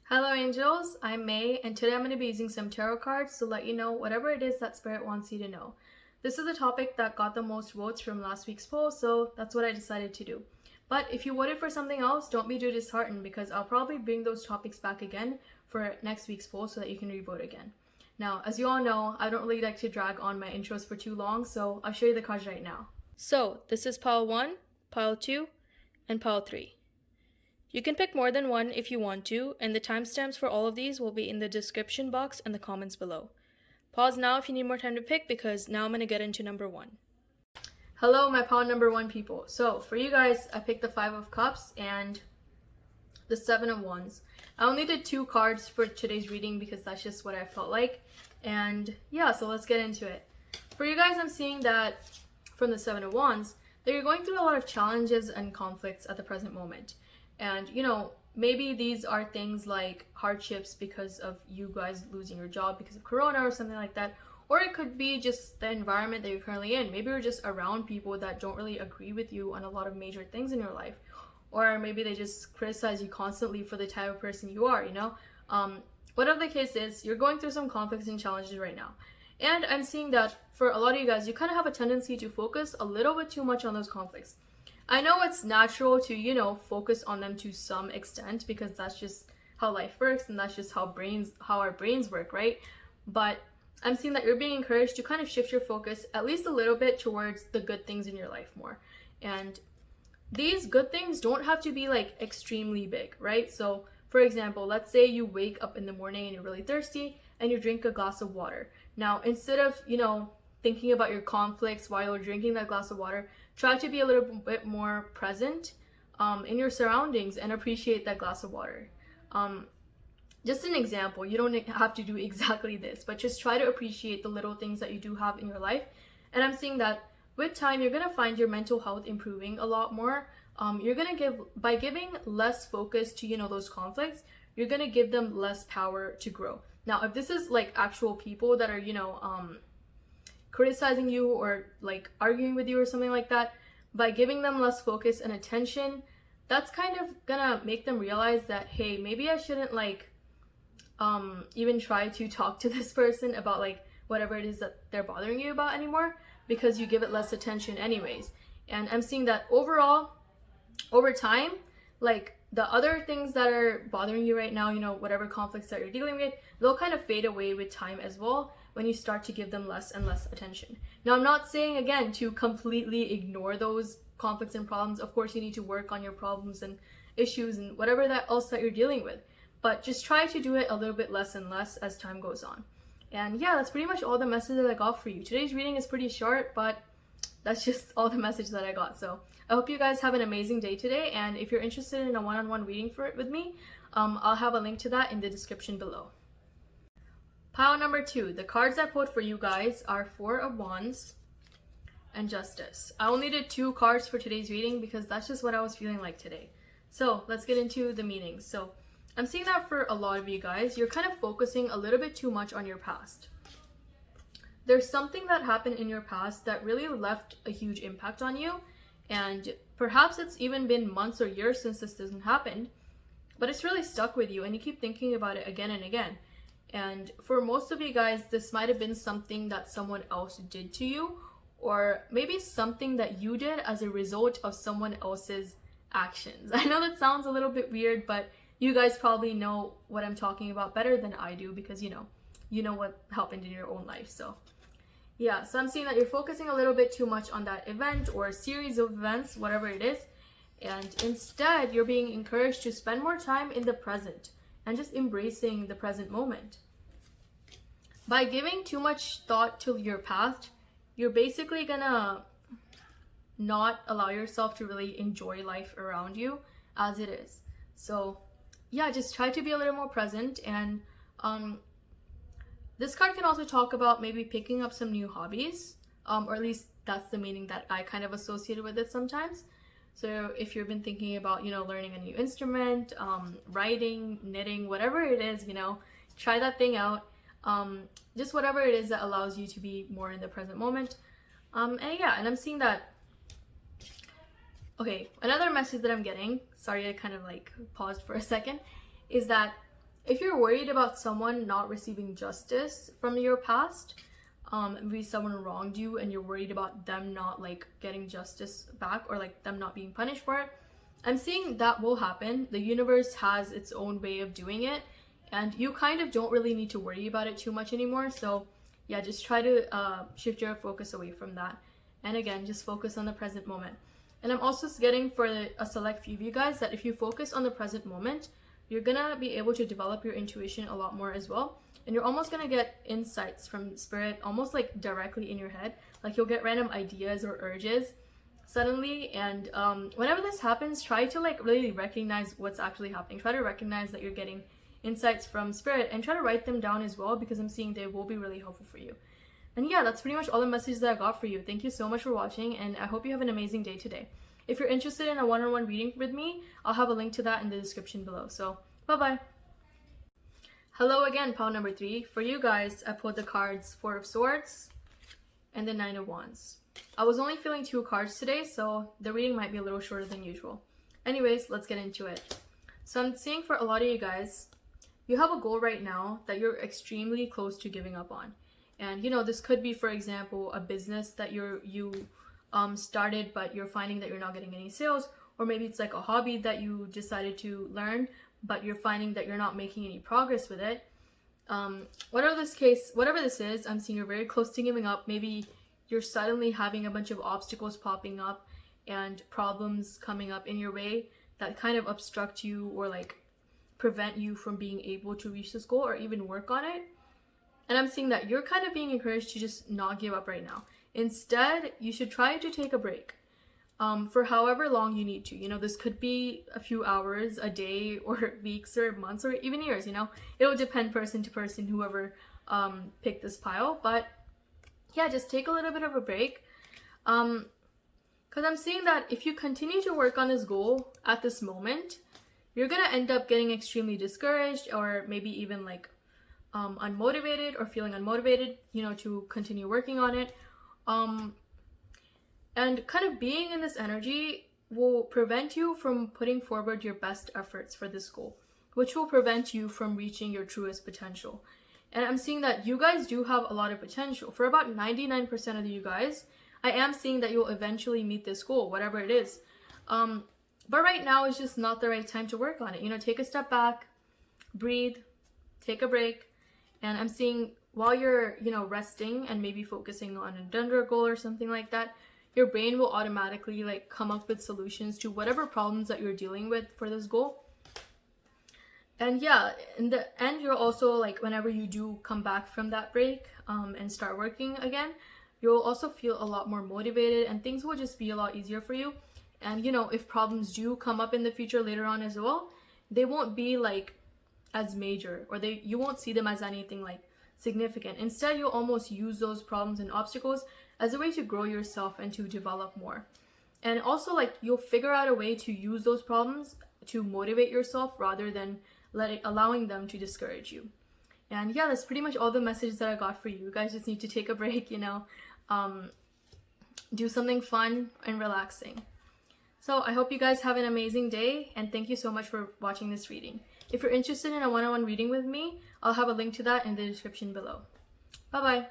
Hello angels, I'm May, and today I'm going to be using some tarot cards to let you know whatever it is that Spirit wants you to know. This is a topic that got the most votes from last week's poll, so that's what I decided to do. But if you voted for something else, don't be too disheartened because I'll probably bring those topics back again for next week's poll so that you can re-vote again. Now, as you all know, I don't really like to drag on my intros for too long, so I'll show you the cards right now. So, this is pile 1, pile 2, and pile 3. You can pick more than one if you want to, and the timestamps for all of these will be in the description box and the comments below. Pause now if you need more time to pick because now I'm going to get into number 1. Hello, my pile number 1 people. So, for you guys, I picked the 5 of Cups and the 7 of Wands. I only did 2 cards for today's reading because that's just what I felt like. And yeah, so let's get into it. For you guys, I'm seeing that from the 7 of Wands, that you're going through a lot of challenges and conflicts at the present moment. And, maybe these are things like hardships because of you guys losing your job because of Corona or something like that. Or it could be just the environment that you're currently in. Maybe you're just around people that don't really agree with you on a lot of major things in your life. Or maybe they just criticize you constantly for the type of person you are, Whatever the case is, you're going through some conflicts and challenges right now. And I'm seeing that for a lot of you guys, you kind of have a tendency to focus a little bit too much on those conflicts. I know it's natural to, focus on them to some extent because that's just how life works and that's just how our brains work, right? But I'm seeing that you're being encouraged to kind of shift your focus at least a little bit towards the good things in your life more. And these good things don't have to be like extremely big, right? So, for example, let's say you wake up in the morning and you're really thirsty and you drink a glass of water. Now, instead of, thinking about your conflicts while you're drinking that glass of water, try to be a little bit more present in your surroundings and appreciate that glass of water. Just an example, you don't have to do exactly this, but just try to appreciate the little things that you do have in your life. And I'm seeing that with time, you're gonna find your mental health improving a lot more. You're gonna by giving less focus to, those conflicts, you're gonna give them less power to grow. Now, if this is like actual people that are, criticizing you or like arguing with you or something like that, by giving them less focus and attention, that's kind of gonna make them realize that, hey, maybe I shouldn't even try to talk to this person about like whatever it is that they're bothering you about anymore because you give it less attention anyways. And I'm seeing that overall, over time, like the other things that are bothering you right now, whatever conflicts that you're dealing with, they'll kind of fade away with time as well when you start to give them less and less attention. Now, I'm not saying, again, to completely ignore those conflicts and problems. Of course, you need to work on your problems and issues and whatever else that you're dealing with. But just try to do it a little bit less and less as time goes on. And yeah, that's pretty much all the message that I got for you. Today's reading is pretty short, but that's just all the message that I got. So I hope you guys have an amazing day today. And if you're interested in a one-on-one reading for it with me, I'll have a link to that in the description below. Pile number 2, the cards I pulled for you guys are 4 of Wands and Justice. I only did 2 cards for today's reading because that's just what I was feeling like today. So let's get into the meanings. So I'm seeing that for a lot of you guys, you're kind of focusing a little bit too much on your past. There's something that happened in your past that really left a huge impact on you, and perhaps it's even been months or years since this hasn't happened, but it's really stuck with you and you keep thinking about it again and again. And for most of you guys, this might have been something that someone else did to you, or maybe something that you did as a result of someone else's actions. I know that sounds a little bit weird, but you guys probably know what I'm talking about better than I do because you know what happened in your own life. So yeah, so I'm seeing that you're focusing a little bit too much on that event or series of events, whatever it is, and instead you're being encouraged to spend more time in the present and just embracing the present moment. By giving too much thought to your past, you're basically gonna not allow yourself to really enjoy life around you as it is. So yeah, just try to be a little more present. And this card can also talk about maybe picking up some new hobbies, or at least that's the meaning that I kind of associated with it sometimes. So if you've been thinking about, learning a new instrument, writing, knitting, whatever it is, try that thing out. Just whatever it is that allows you to be more in the present moment. And I'm seeing that. Okay, another message that I'm getting, sorry I kind of paused for a second, is that if you're worried about someone not receiving justice from your past, maybe someone wronged you and you're worried about them not like getting justice back or like them not being punished for it, I'm seeing that will happen. The universe has its own way of doing it, and you kind of don't really need to worry about it too much anymore. So yeah, just try to shift your focus away from that, and again, just focus on the present moment. And I'm also getting for a select few of you guys that if you focus on the present moment, you're gonna be able to develop your intuition a lot more as well. And you're almost gonna get insights from spirit almost like directly in your head. Like you'll get random ideas or urges suddenly. And whenever this happens, try to like really recognize what's actually happening. Try to recognize that you're getting insights from spirit and try to write them down as well, because I'm seeing they will be really helpful for you. And yeah, that's pretty much all the messages that I got for you. Thank you so much for watching, and I hope you have an amazing day today. If you're interested in a one-on-one reading with me, I'll have a link to that in the description below. So, bye-bye. Hello again, pile number 3. For you guys, I pulled the cards 4 of Swords and the 9 of Wands. I was only feeling 2 cards today, so the reading might be a little shorter than usual. Anyways, let's get into it. So I'm seeing for a lot of you guys, you have a goal right now that you're extremely close to giving up on. And you know, this could be, for example, a business that you started, but you're finding that you're not getting any sales, or maybe it's like a hobby that you decided to learn, but you're finding that you're not making any progress with it. Whatever this is, I'm seeing you're very close to giving up. Maybe you're suddenly having a bunch of obstacles popping up and problems coming up in your way that kind of obstruct you or like prevent you from being able to reach this goal or even work on it. And I'm seeing that you're kind of being encouraged to just not give up right now. Instead, you should try to take a break for however long you need to. You know, this could be a few hours, a day, or weeks, or months, or even years. You know, it will depend person to person, whoever picked this pile. But yeah, just take a little bit of a break. Because I'm seeing that if you continue to work on this goal at this moment, you're going to end up getting extremely discouraged, or maybe even like unmotivated or feeling unmotivated, you know, to continue working on it. And kind of being in this energy will prevent you from putting forward your best efforts for this goal, which will prevent you from reaching your truest potential. And I'm seeing that you guys do have a lot of potential. For about 99% of you guys, I am seeing that you'll eventually meet this goal, whatever it is. But right now is just not the right time to work on it. You know, take a step back, breathe, take a break. And I'm seeing while you're, you know, resting and maybe focusing on another goal or something like that, your brain will automatically like come up with solutions to whatever problems that you're dealing with for this goal. And yeah, in the end, you're also like, whenever you do come back from that break and start working again, you'll also feel a lot more motivated and things will just be a lot easier for you. And you know, if problems do come up in the future later on as well, they won't be like as major, or you won't see them as anything like significant. Instead, you'll almost use those problems and obstacles as a way to grow yourself and to develop more. And also like you'll figure out a way to use those problems to motivate yourself rather than allowing them to discourage you. And yeah, that's pretty much all the messages that I got for you. You guys just need to take a break, you know, do something fun and relaxing. So I hope you guys have an amazing day, and thank you so much for watching this reading. If you're interested in a one-on-one reading with me, I'll have a link to that in the description below. Bye-bye.